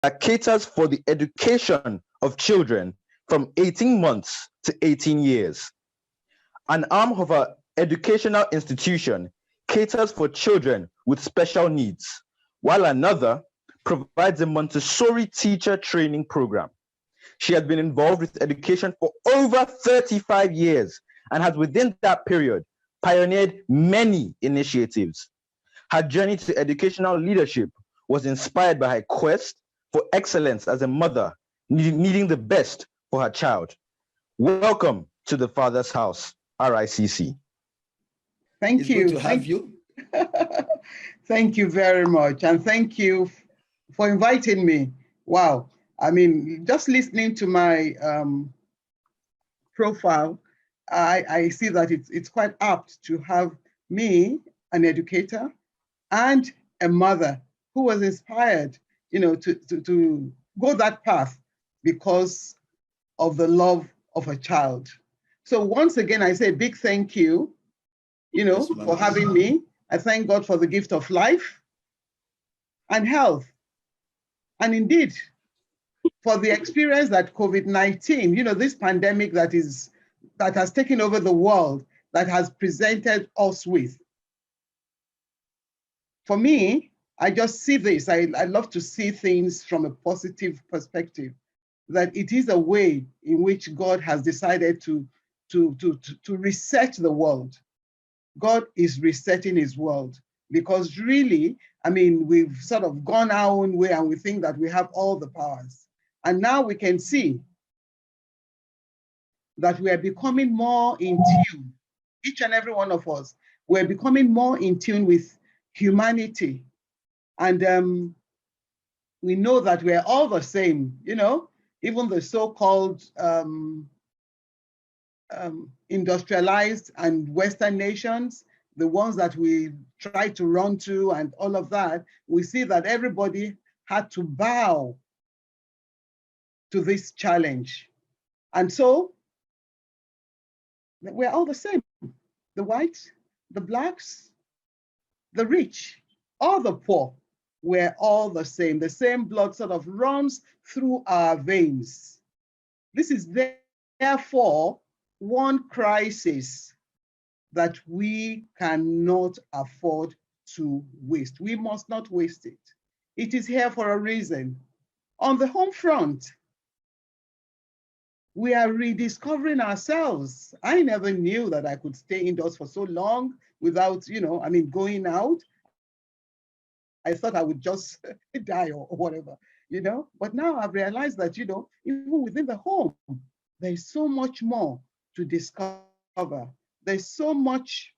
that caters for the education of children from 18 months to 18 years. An arm of our educational institution caters for children with special needs, while another provides a Montessori teacher training program. She has been involved with education for over 35 years and has within that period pioneered many initiatives. Her journey to educational leadership was inspired by her quest for excellence as a mother, needing the best for her child. Welcome to the Father's House, RICC. Thank you. Good to have you. Thank you very much. And thank you for inviting me. Wow. I mean, just listening to my profile, I see that it's quite apt to have me, an educator, and a mother who was inspired, to go that path because of the love of a child. So once again, I say a big thank you, for having me. I thank God for the gift of life and health. And indeed, for the experience that COVID-19, this pandemic that has taken over the world, that has presented us with. For me, I just see this. I love to see things from a positive perspective, that it is a way in which God has decided to reset the world. God is resetting his world because really, I mean, we've sort of gone our own way and we think that we have all the powers. And now we can see that we are becoming more in tune, each and every one of us, we're becoming more in tune with humanity. And we know that we're all the same, even the so-called industrialized and Western nations, the ones that we try to run to and all of that, we see that everybody had to bow to this challenge. And so we're all the same, the whites, the blacks, the rich, or the poor, we're all the same blood sort of runs through our veins. This is therefore one crisis that we cannot afford to waste. We must not waste it. It is here for a reason. On the home front, we are rediscovering ourselves. I never knew that I could stay indoors for so long without, going out. I thought I would just die or whatever, But now I've realized that, even within the home, there's so much more to discover. There's so much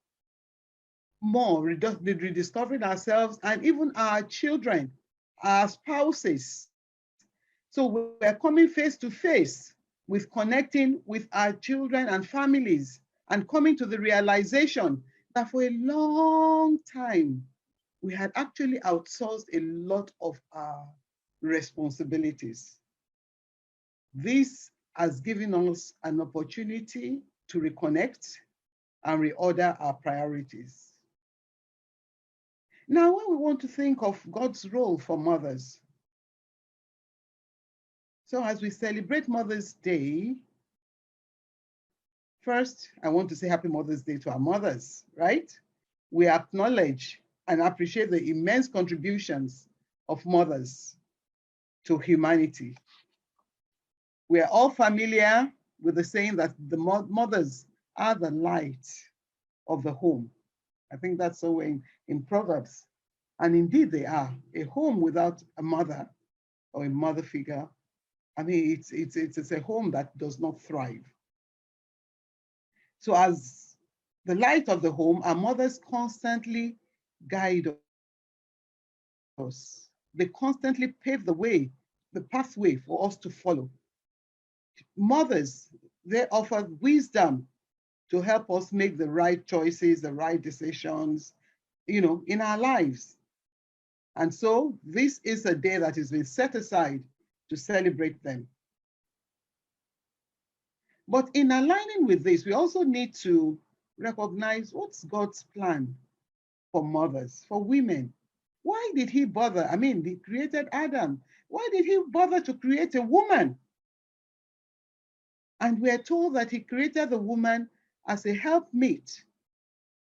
more rediscovering ourselves and even our children, our spouses. So we're coming face to face with connecting with our children and families and coming to the realization that for a long time, we had actually outsourced a lot of our responsibilities. This has given us an opportunity to reconnect and reorder our priorities. Now, when we want to think of God's role for mothers, so as we celebrate Mother's Day, first, I want to say Happy Mother's Day to our mothers, right? We acknowledge and appreciate the immense contributions of mothers to humanity. We are all familiar with the saying that the mothers are the light of the home. I think that's somewhere in Proverbs. And indeed they are. A home without a mother or a mother figure, I mean, it's a home that does not thrive. So as the light of the home, our mothers constantly guide us. They constantly pave the way, the pathway for us to follow. Mothers, they offer wisdom to help us make the right choices, the right decisions, in our lives. And so this is a day that has been set aside to celebrate them. But in aligning with this, we also need to recognize what's God's plan for mothers, for women. Why did he bother? I mean, he created Adam. Why did he bother to create a woman? And we are told that he created the woman as a helpmeet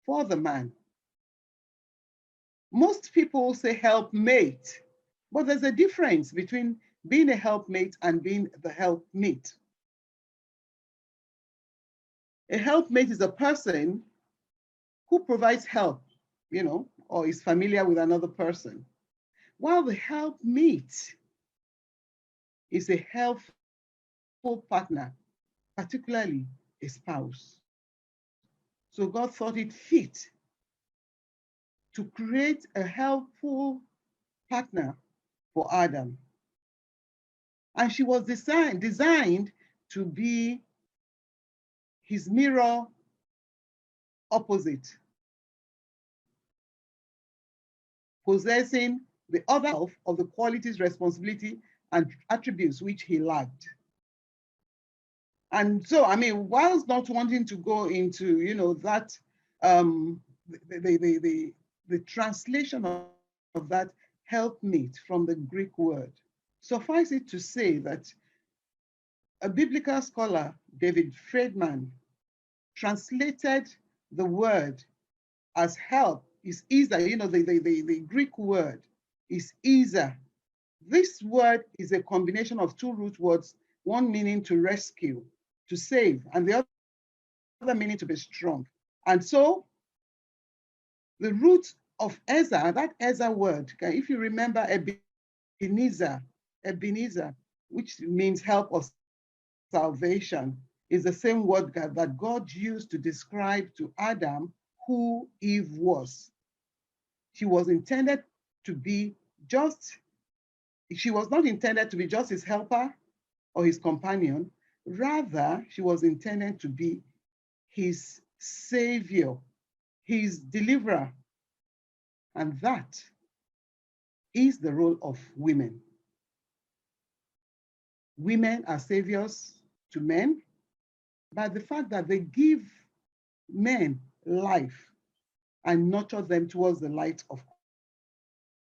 for the man. Most people say helpmate, but there's a difference between being a helpmate and being the helpmeet. A helpmate is a person who provides help, or is familiar with another person, while the helpmeet is a helpful partner, particularly a spouse. So God thought it fit to create a helpful partner for Adam. And she was designed to be his mirror opposite, possessing the other half of the qualities, responsibility, and attributes which he lacked. And so, whilst not wanting to go into, that, the translation of that helpmeet from the Greek word, suffice it to say that a biblical scholar, David Friedman, translated the word as help is Isa, the Greek word is Isa. This word is a combination of two root words, one meaning to rescue, to save, and the other meaning to be strong. And so the root of Ezer, that Ezer word, if you remember Ebenezer, which means help or salvation, is the same word that God used to describe to Adam who Eve was. She was intended to be she was not intended to be just his helper or his companion. Rather, she was intended to be his savior, his deliverer. And that is the role of women. Women are saviors to men by the fact that they give men life and nurture them towards the light of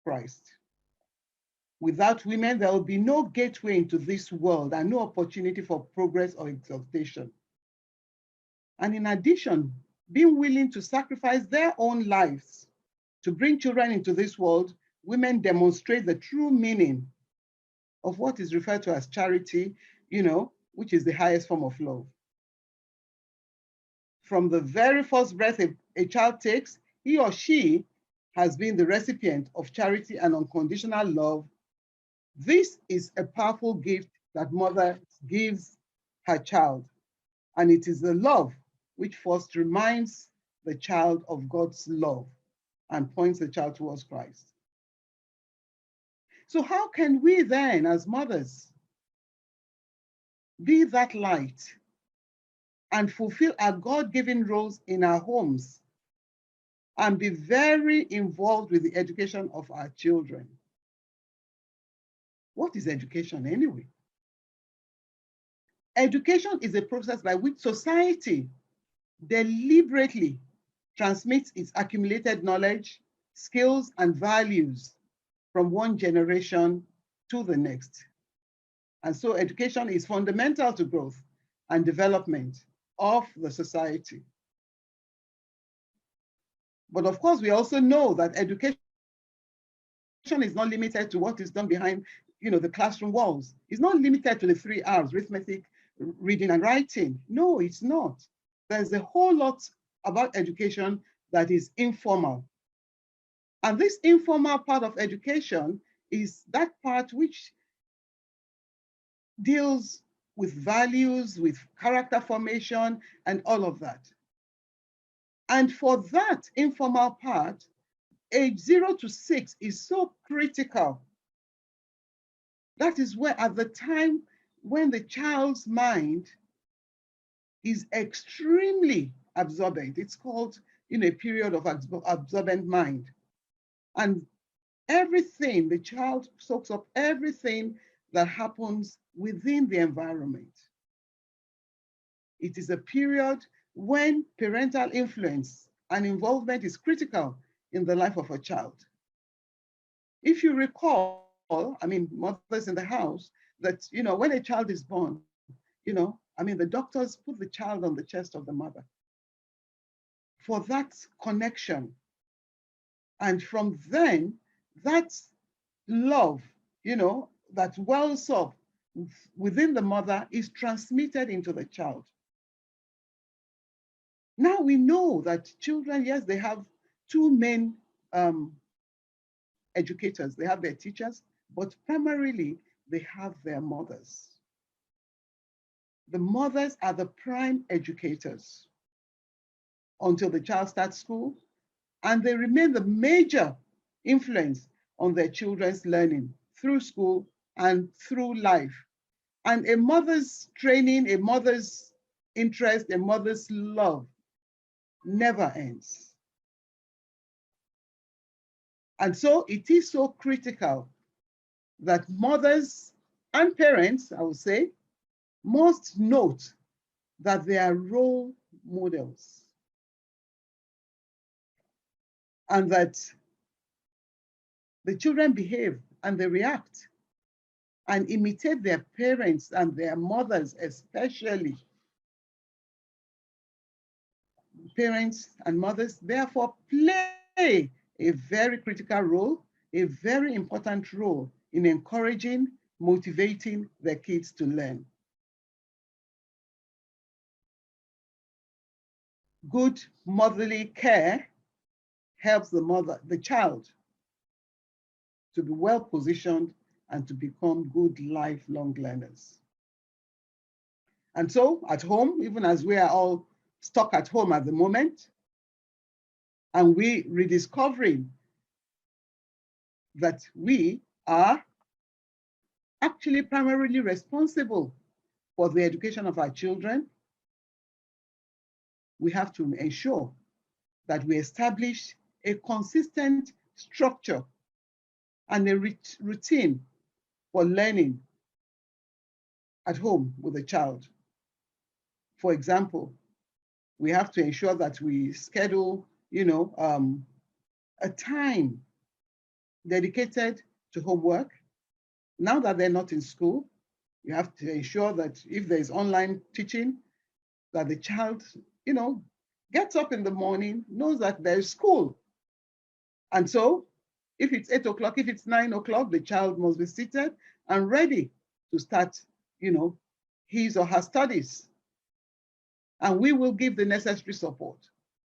Christ. Without women, there will be no gateway into this world and no opportunity for progress or exaltation. And in addition, being willing to sacrifice their own lives to bring children into this world, women demonstrate the true meaning of what is referred to as charity, which is the highest form of love. From the very first breath a child takes, he or she has been the recipient of charity and unconditional love. This is a powerful gift that mother gives her child. And it is the love which first reminds the child of God's love and points the child towards Christ. So how can we then, as mothers, be that light and fulfill our God-given roles in our homes and be very involved with the education of our children? What is education anyway? Education is a process by which society deliberately transmits its accumulated knowledge, skills, and values from one generation to the next. And so education is fundamental to growth and development of the society. But of course, we also know that education is not limited to what is done behind the classroom walls. It's not limited to the 3 R's, arithmetic, reading, and writing. No, it's not. There's a whole lot about education that is informal. And this informal part of education is that part which deals with values, with character formation, and all of that. And for that informal part, age 0 to 6 is so critical. That is where, at the time when the child's mind is extremely absorbent, it's called a period of absorbent mind. And everything, the child soaks up everything that happens within the environment. It is a period when parental influence and involvement is critical in the life of a child. If you recall, I mean, mothers in the house, that, when a child is born, the doctors put the child on the chest of the mother for that connection. And from then, that love, that wells up within the mother is transmitted into the child. Now we know that children, yes, they have two main educators. They have their teachers, but primarily they have their mothers. The mothers are the prime educators until the child starts school, and they remain the major influence on their children's learning through school and through life. And a mother's training, a mother's interest, a mother's love never ends. And so it is so critical that mothers and parents, I would say, must note that they are role models, and that the children behave and they react and imitate their parents and their mothers, especially. Parents and mothers therefore play a very critical role, a very important role in encouraging, motivating their kids to learn. Good motherly care helps the child, to be well positioned and to become good lifelong learners. And so at home, even as we are all stuck at home at the moment, and we rediscovering that we are actually primarily responsible for the education of our children, we have to ensure that we establish a consistent structure and a routine for learning at home with the child. For example, we have to ensure that we schedule, a time dedicated to homework. Now that they're not in school, you have to ensure that if there's online teaching, that the child, gets up in the morning, knows that there's school. And so if it's 8 o'clock, if it's 9 o'clock, the child must be seated and ready to start, his or her studies. And we will give the necessary support.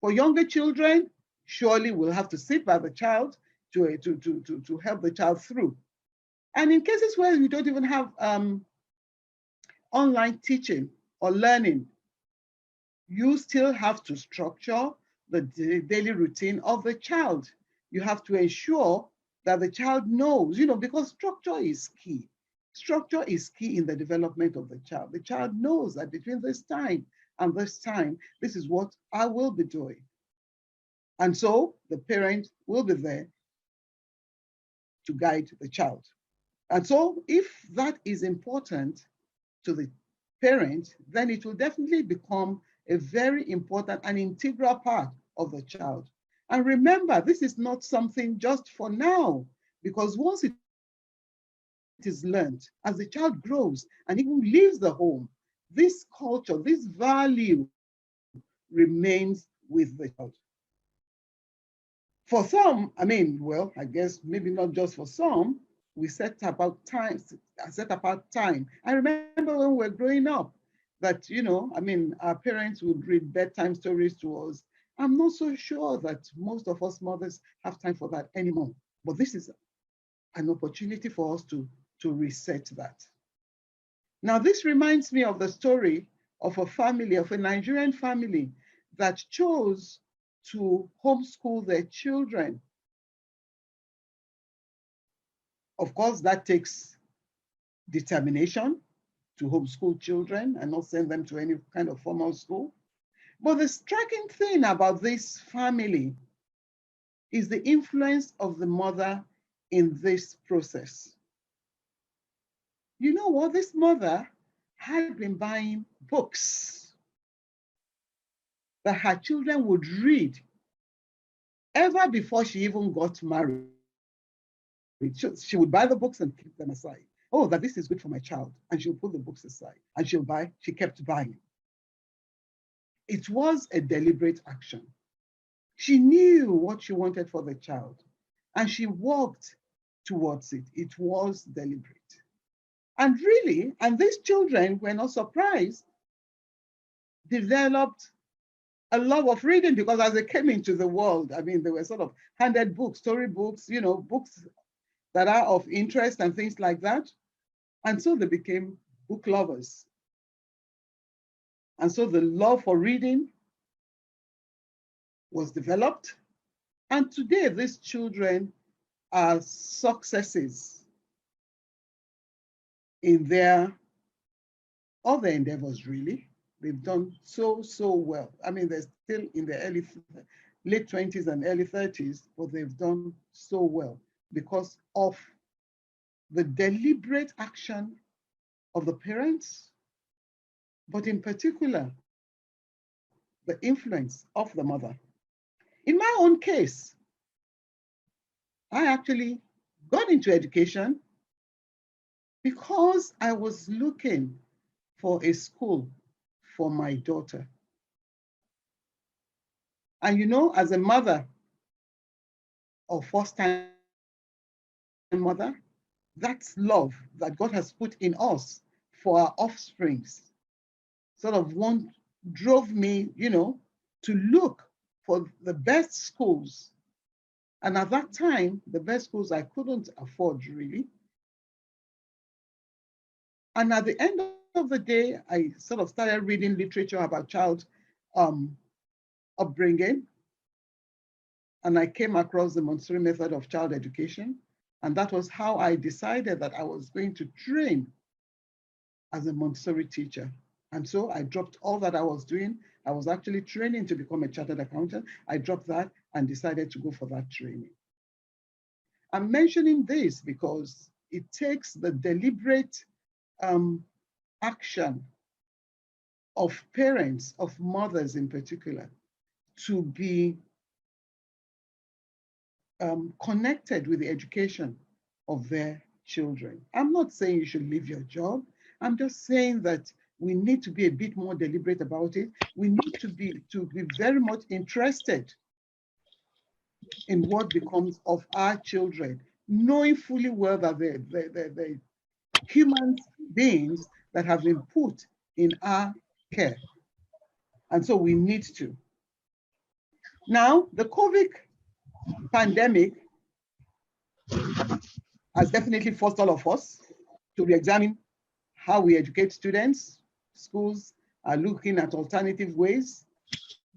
For younger children, surely we'll have to sit by the child to help the child through. And in cases where we don't even have online teaching or learning, you still have to structure the daily routine of the child. You have to ensure that the child knows, because structure is key. Structure is key in the development of the child. The child knows that between this time and this time, this is what I will be doing. And so the parent will be there to guide the child. And so if that is important to the parent, then it will definitely become a very important and integral part of the child. And remember, this is not something just for now, because once it is learned, as the child grows and even leaves the home, this culture, this value remains with the child. For some, I guess maybe not just for some, we set apart time. I remember when we were growing up that, our parents would read bedtime stories to us. I'm not so sure that most of us mothers have time for that anymore. But this is an opportunity for us to reset that. Now, this reminds me of the story of a Nigerian family that chose to homeschool their children. Of course, that takes determination to homeschool children and not send them to any kind of formal school. But the striking thing about this family is the influence of the mother in this process. You know what? This mother had been buying books that her children would read ever before she even got married. She would buy the books and keep them aside. Oh, that this is good for my child. And she'll put the books aside and she kept buying. It was a deliberate action. She knew what she wanted for the child and she walked towards it. It was deliberate. And really, and these children were not surprised, developed a love of reading because as they came into the world, I mean, they were sort of handed books, story books, books that are of interest and things like that. And so they became book lovers. And so the love for reading was developed. And today, these children are successes in all their endeavors, really. They've done so well. I mean, they're still in their late 20s and early 30s, but they've done so well because of the deliberate action of the parents, but in particular, the influence of the mother. In my own case, I actually got into education because I was looking for a school for my daughter. And as a mother or first-time mother, that's love that God has put in us for our offsprings. Sort of drove me, to look for the best schools. And at that time, the best schools I couldn't afford really. And at the end of the day, I sort of started reading literature about child upbringing. And I came across the Montessori method of child education. And that was how I decided that I was going to train as a Montessori teacher. And so I dropped all that I was doing. I was actually training to become a chartered accountant. I dropped that and decided to go for that training. I'm mentioning this because it takes the deliberate action of parents, of mothers in particular, to be connected with the education of their children. I'm not saying you should leave your job. I'm just saying that we need to be a bit more deliberate about it. We need to be very much interested in what becomes of our children, knowing fully well that the human beings that have been put in our care. And so we need to. Now, the COVID pandemic has definitely forced all of us to re-examine how we educate students. Schools are looking at alternative ways.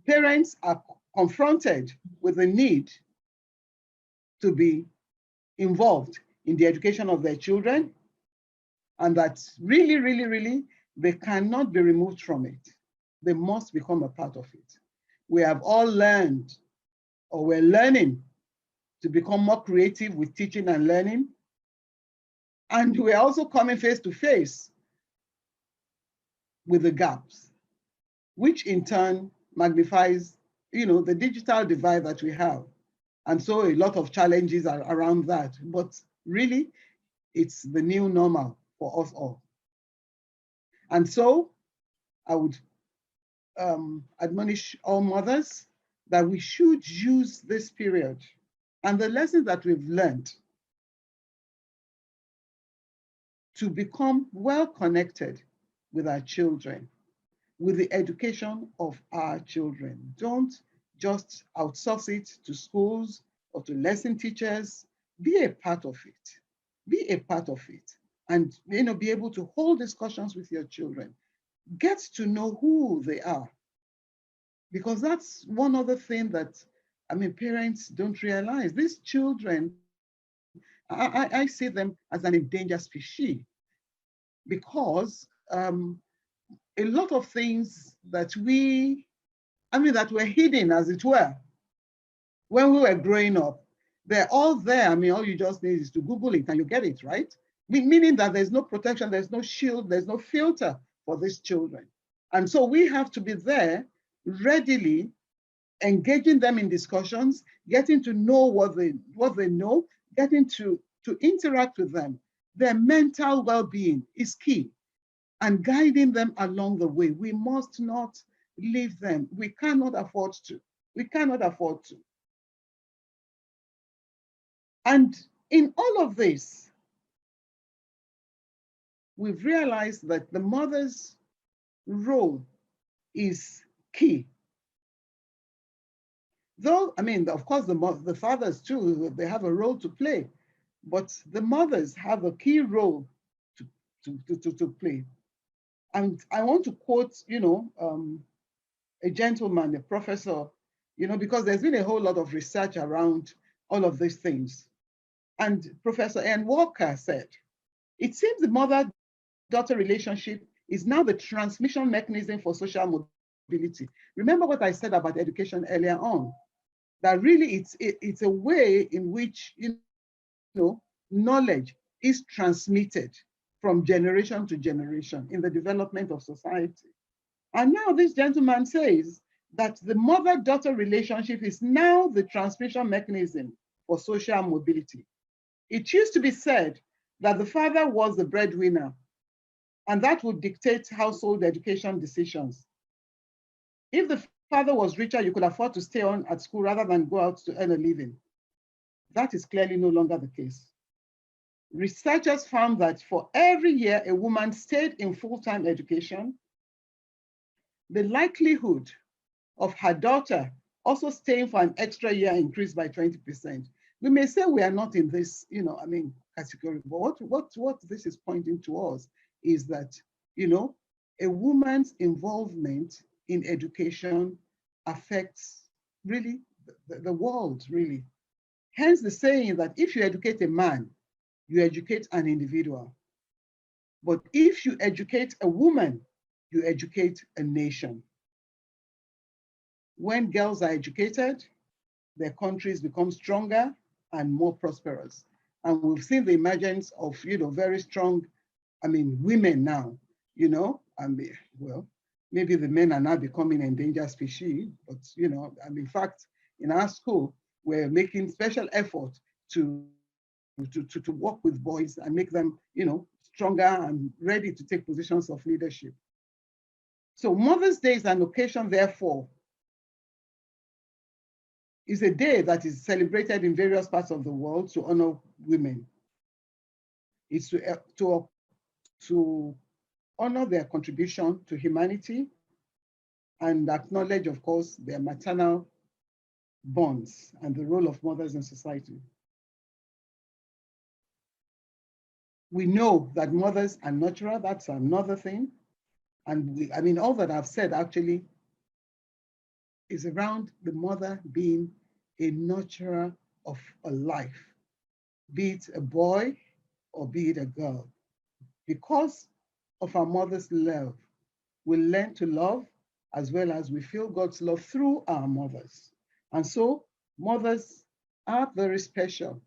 Parents are confronted with the need to be involved in the education of their children, and that really, they cannot be removed from it. They must become a part of it. We have all learned, or we're learning, to become more creative with teaching and learning. And we're also coming face to face with the gaps, which in turn magnifies, the digital divide that we have. And so a lot of challenges are around that. But really, it's the new normal for us all. And so I would admonish all mothers that we should use this period and the lessons that we've learned to become well connected with our children, with the education of our children. Don't just outsource it to schools or to lesson teachers. Be a part of it. Be a part of it. And be able to hold discussions with your children. Get to know who they are. Because that's one other thing that, parents don't realize. These children, I see them as an endangered species because a lot of things that that were hidden, as it were, when we were growing up, they're all there. All you just need is to Google it and you get it, right? Meaning that there's no protection, there's no shield, there's no filter for these children. And so we have to be there readily engaging them in discussions, getting to know what they know, getting to to interact with them. Their mental well-being is key, and guiding them along the way. We must not leave them. We cannot afford to. We cannot afford to. And in all of this, we've realized that the mother's role is key. Though, I mean, of course, the fathers too, they have a role to play, but the mothers have a key role to play. And I want to quote, a gentleman, a professor, because there's been a whole lot of research around all of these things. And Professor Ian Walker said, it seems the mother-daughter relationship is now the transmission mechanism for social mobility. Remember what I said about education earlier on, that really it's a way in which, knowledge is transmitted from generation to generation in the development of society. And now this gentleman says that the mother-daughter relationship is now the transmission mechanism for social mobility. It used to be said that the father was the breadwinner, and that would dictate household education decisions. If the father was richer, you could afford to stay on at school rather than go out to earn a living. That is clearly no longer the case. Researchers found that for every year a woman stayed in full-time education, the likelihood of her daughter also staying for an extra year increased by 20%. We may say we are not in this, category, but what this is pointing to us is that, a woman's involvement in education affects really the world, really. Hence the saying that if you educate a man, you educate an individual. But if you educate a woman, you educate a nation. When girls are educated, their countries become stronger and more prosperous. And we've seen the emergence of, very strong, women now, well, maybe the men are now becoming endangered species, but, in fact, in our school, we're making special effort to work with boys and make them, stronger and ready to take positions of leadership. So Mother's Day is an occasion, therefore, is a day that is celebrated in various parts of the world to honor women. It's to honor their contribution to humanity and acknowledge, of course, their maternal bonds and the role of mothers in society. We know that mothers are natural, that's another thing. And all that I've said actually is around the mother being a nurturer of a life, be it a boy or be it a girl. Because of our mother's love, we learn to love as well as we feel God's love through our mothers. And so mothers are very special.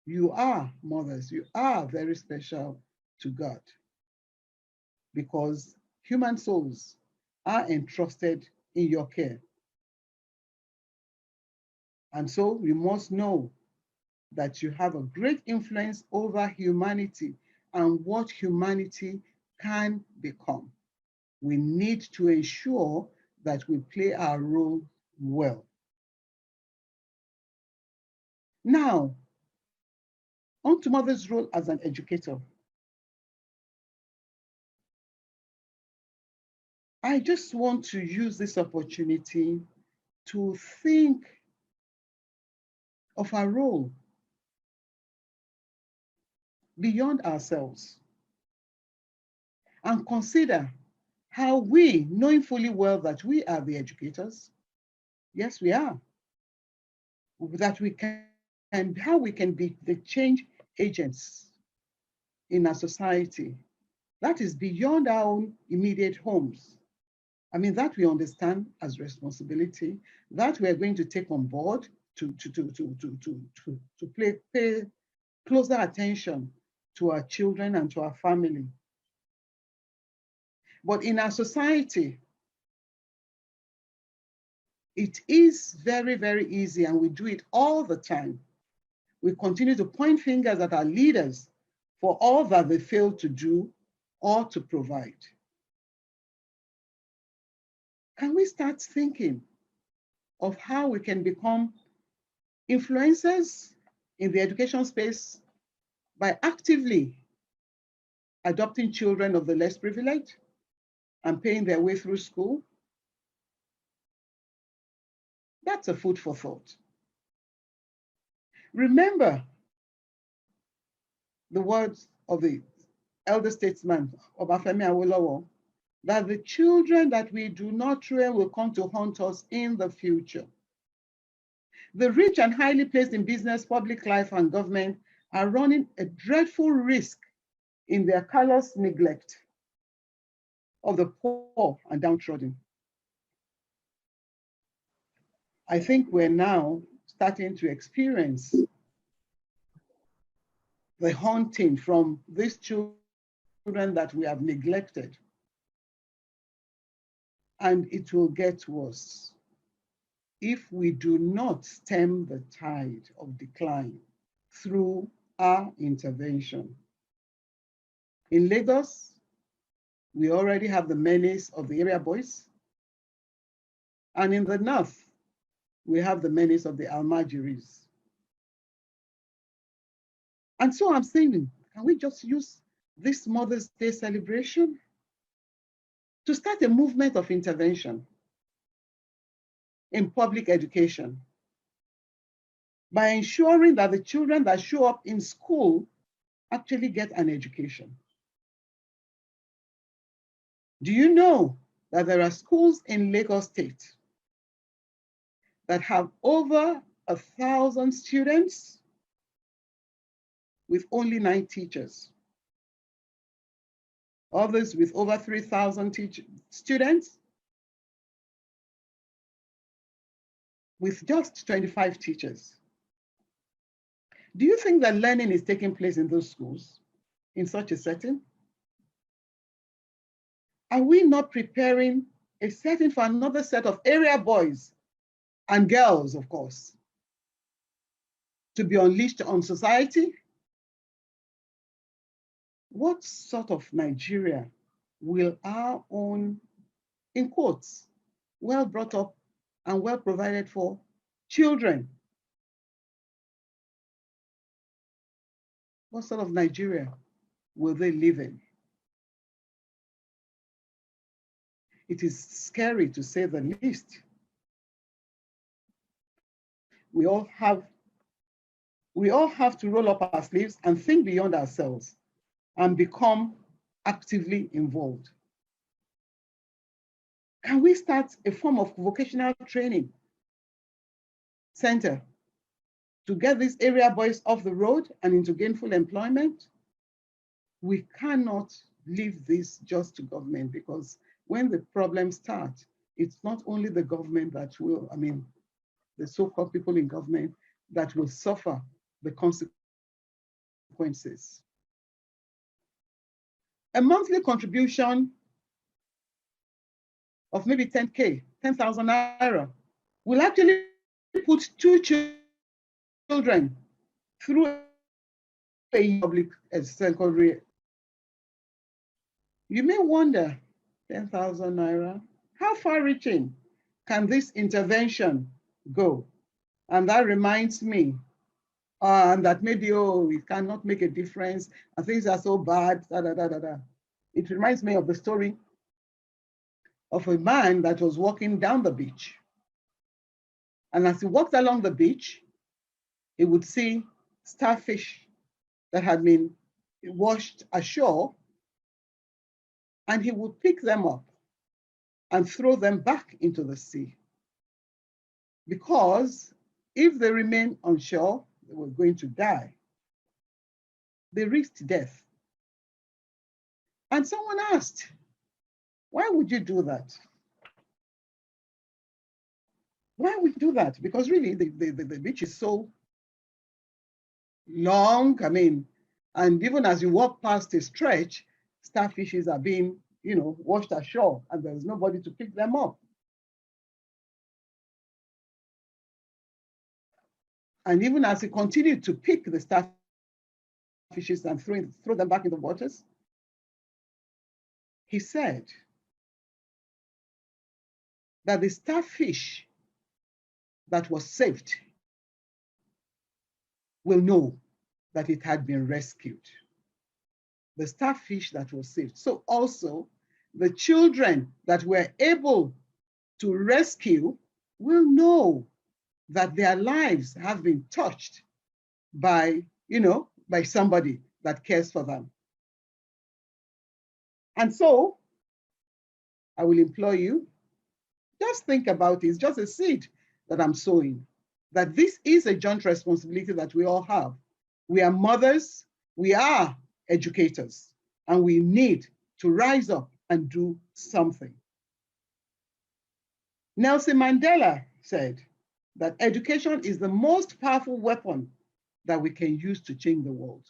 You are mothers, you are very special to God because human souls are entrusted in your care. And so you must know that you have a great influence over humanity and what humanity can become. We need to ensure that we play our role well. Now, on to mother's role as an educator. I just want to use this opportunity to think of our role beyond ourselves and consider how we, knowing fully well that we are the educators, yes, we are, that we can, and how we can be the change agents in our society. That is beyond our own immediate homes. That we understand as responsibility, that we are going to take on board to pay closer attention to our children and to our family. But in our society, it is very, very easy, and we do it all the time, we continue to point fingers at our leaders for all that they failed to do or to provide. Can we start thinking of how we can become influencers in the education space by actively adopting children of the less privileged and paying their way through school? That's a food for thought. Remember the words of the elder statesman Obafemi Awolowo, that the children that we do not train will come to haunt us in the future. The rich and highly placed in business, public life, and government are running a dreadful risk in their callous neglect of the poor and downtrodden. I think we're now starting to experience the haunting from these children that we have neglected. And it will get worse if we do not stem the tide of decline through our intervention. In Lagos, we already have the menace of the area boys. And in the north, we have the menace of the Almajiris. And so I'm thinking, can we just use this Mother's Day celebration to start a movement of intervention in public education by ensuring that the children that show up in school actually get an education? Do you know that there are schools in Lagos State that have over 1,000 students with only 9 teachers? Others with over 3,000 students with just 25 teachers. Do you think that learning is taking place in those schools in such a setting? Are we not preparing a setting for another set of area boys and girls, of course, to be unleashed on society? What sort of Nigeria will our own, in quotes, well brought up and well provided for children, what sort of Nigeria will they live in? It is scary to say the least. We all have to roll up our sleeves and think beyond ourselves and become actively involved. Can we start a form of vocational training center to get these area boys off the road and into gainful employment? We cannot leave this just to government, because when the problems start, it's not only the government that will, the so-called people in government that will suffer the consequences. A monthly contribution of maybe 10,000 naira will actually put 2 children through a public secondary. You may wonder, 10,000 naira, how far-reaching can this intervention go? And that reminds me, that maybe, it cannot make a difference, and things are so bad, It reminds me of the story of a man that was walking down the beach. And as he walked along the beach, he would see starfish that had been washed ashore, and he would pick them up and throw them back into the sea. Because if they remain on shore, they were going to die. They risked death. And someone asked, why would you do that? Why would you do that? Because really, the beach is so long, and even as you walk past a stretch, starfishes are being, washed ashore, and there's nobody to pick them up. And even as he continued to pick the starfishes and throw them back in the waters, he said that the starfish that was saved will know that it had been rescued. The starfish that was saved. So also, the children that were able to rescue will know that their lives have been touched by, by somebody that cares for them. And so, I will implore you, just think about it. It's just a seed that I'm sowing, that this is a joint responsibility that we all have. We are mothers, we are educators, and we need to rise up and do something. Nelson Mandela said that education is the most powerful weapon that we can use to change the world.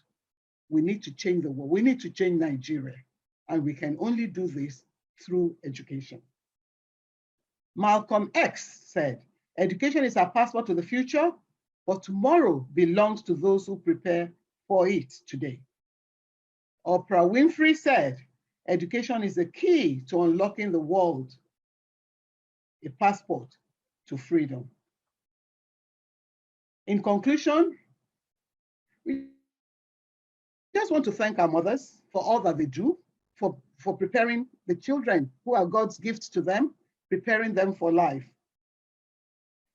We need to change the world. We need to change Nigeria. And we can only do this through education. Malcolm X said, education is our passport to the future, but tomorrow belongs to those who prepare for it today. Oprah Winfrey said, education is the key to unlocking the world, a passport to freedom. In conclusion, we just want to thank our mothers for all that they do, for preparing the children who are God's gifts to them, preparing them for life.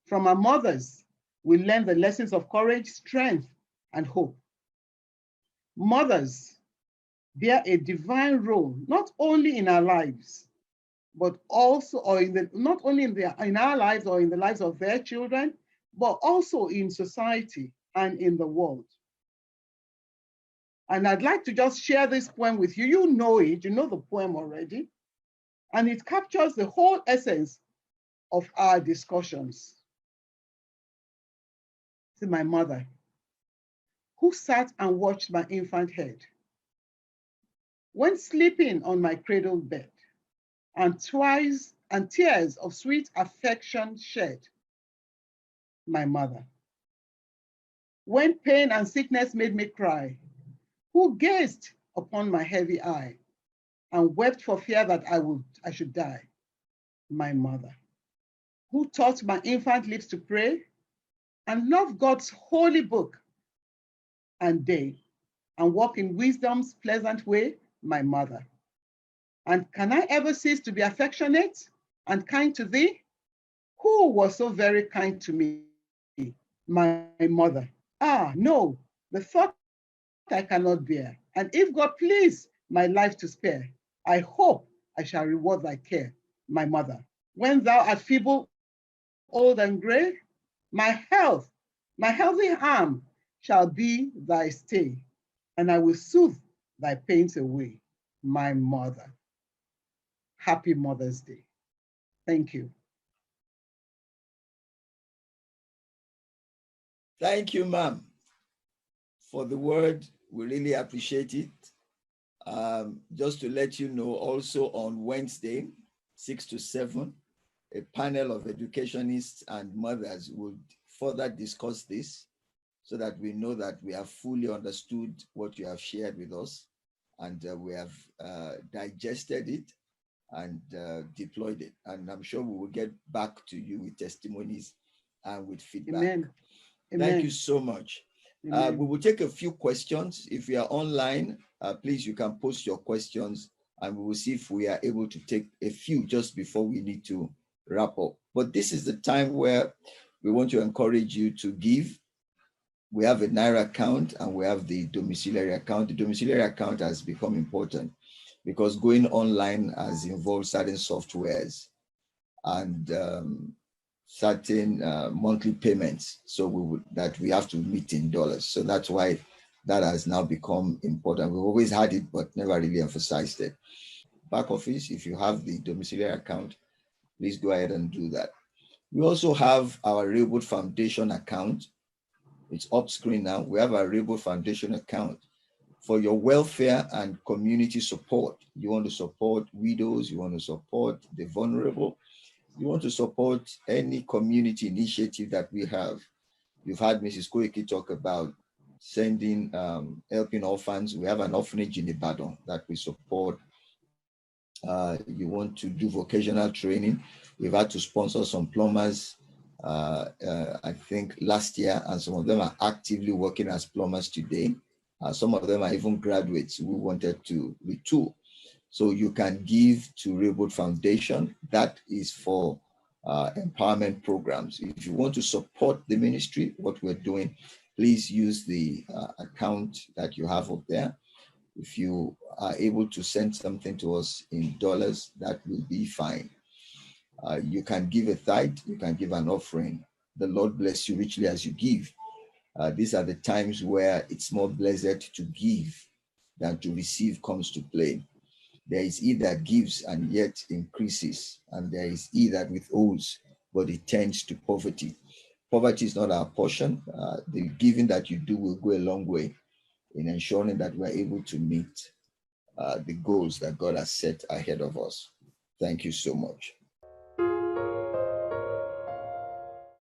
From our mothers, we learn the lessons of courage, strength, and hope. Mothers bear a divine role, not only in our lives, but also, not only in our lives or in the lives of their children, but also in society and in the world. And I'd like to just share this poem with you. You know it, you know the poem already. And it captures the whole essence of our discussions. See, my mother, who sat and watched my infant head when sleeping on my cradled bed, and tears of sweet affection shed, my mother. When pain and sickness made me cry, who gazed upon my heavy eye and wept for fear that I should die, my mother. Who taught my infant lips to pray and love God's holy book and day and walk in wisdom's pleasant way, my mother. And can I ever cease to be affectionate and kind to thee? Who was so very kind to me? My mother. Ah, no, the thought I cannot bear. And if God please my life to spare, I hope I shall reward thy care, my mother. When thou art feeble, old and gray, my healthy arm shall be thy stay, and I will soothe thy pains away, my mother. Happy Mother's Day. Thank you. Thank you, ma'am, for the word. We really appreciate it. Just to let you know, also on Wednesday, 6 to 7, a panel of educationists and mothers will further discuss this so that we know that we have fully understood what you have shared with us, and we have digested it and deployed it. And I'm sure we will get back to you with testimonies and with feedback. Amen. Thank you so much. We will take a few questions. If you are online, please, you can post your questions and we will see if we are able to take a few just before we need to wrap up. But this is the time where we want to encourage you to give. We have a Naira account and we have the domiciliary account. The domiciliary account has become important because going online has involved certain softwares and certain monthly payments, so that we have to meet in dollars. So that's why that has now become important. We've always had it, but never really emphasized it. Back office, if you have the domiciliary account, please go ahead and do that. We also have our Railroad Foundation account. It's up screen now. We have our Railroad Foundation account for your welfare and community support. You want to support widows, you want to support the vulnerable, you want to support any community initiative that we have. You've heard Mrs. Koiki talk about sending, helping orphans. We have an orphanage in Ibadan that we support. You want to do vocational training. We've had to sponsor some plumbers, I think last year, and some of them are actively working as plumbers today. Some of them are even graduates who wanted to retool. So you can give to Reboot Foundation. That is for empowerment programs. If you want to support the ministry, what we're doing, please use the account that you have up there. If you are able to send something to us in dollars, that will be fine. You can give a tithe, you can give an offering. The Lord bless you richly as you give. These are the times where it's more blessed to give than to receive comes to play. There is he that gives and yet increases, and there is he that withholds, but it tends to poverty. Poverty is not our portion. The giving that you do will go a long way in ensuring that we're able to meet the goals that God has set ahead of us. Thank you so much.